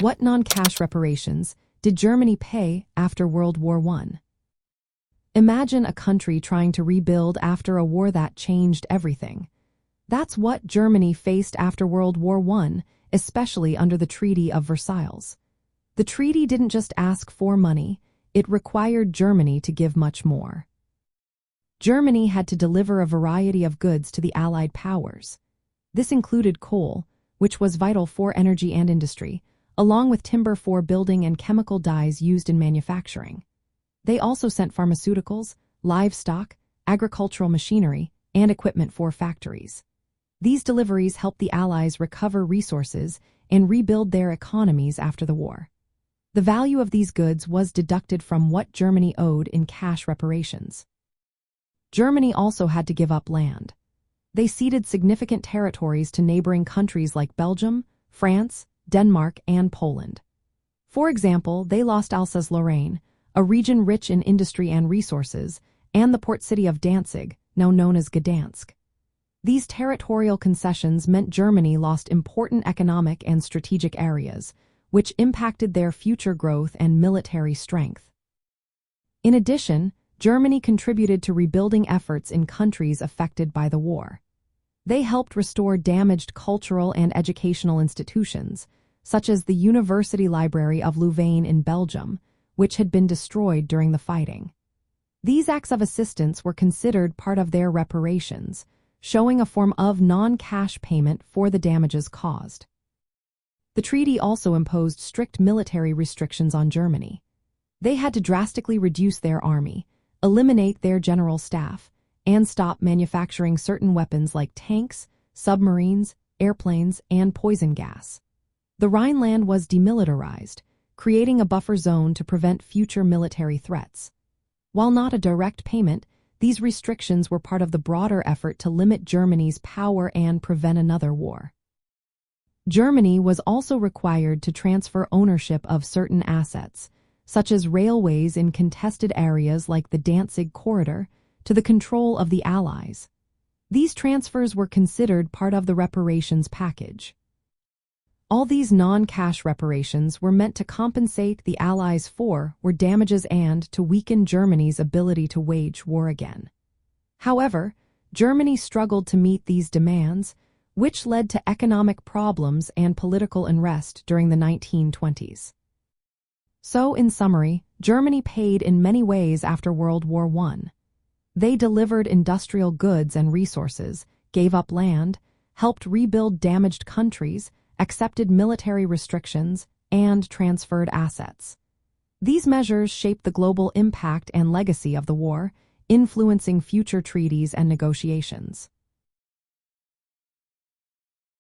What non-cash reparations did Germany pay after World War I? Imagine a country trying to rebuild after a war that changed everything. That's what Germany faced after World War I, especially under the Treaty of Versailles. The treaty didn't just ask for money, it required Germany to give much more. Germany had to deliver a variety of goods to the Allied powers. This included coal, which was vital for energy and industry, along with timber for building and chemical dyes used in manufacturing. They also sent pharmaceuticals, livestock, agricultural machinery, and equipment for factories. These deliveries helped the Allies recover resources and rebuild their economies after the war. The value of these goods was deducted from what Germany owed in cash reparations. Germany also had to give up land. They ceded significant territories to neighboring countries like Belgium, France, Denmark, and Poland. For example, they lost Alsace-Lorraine, a region rich in industry and resources, and the port city of Danzig, now known as Gdansk. These territorial concessions meant Germany lost important economic and strategic areas, which impacted their future growth and military strength. In addition, Germany contributed to rebuilding efforts in countries affected by the war. They helped restore damaged cultural and educational institutions, such as the University Library of Louvain in Belgium, which had been destroyed during the fighting. These acts of assistance were considered part of their reparations, showing a form of non-cash payment for the damages caused. The treaty also imposed strict military restrictions on Germany. They had to drastically reduce their army, eliminate their general staff, and stop manufacturing certain weapons like tanks, submarines, airplanes, and poison gas. The Rhineland was demilitarized, creating a buffer zone to prevent future military threats. While not a direct payment, these restrictions were part of the broader effort to limit Germany's power and prevent another war. Germany was also required to transfer ownership of certain assets, such as railways in contested areas like the Danzig corridor, to the control of the Allies. These transfers were considered part of the reparations package. All these non-cash reparations were meant to compensate the Allies for damages and to weaken Germany's ability to wage war again. However, Germany struggled to meet these demands, which led to economic problems and political unrest during the 1920s. So, in summary, Germany paid in many ways after World War I. They delivered industrial goods and resources, gave up land, helped rebuild damaged countries, accepted military restrictions, and transferred assets. These measures shaped the global impact and legacy of the war, influencing future treaties and negotiations.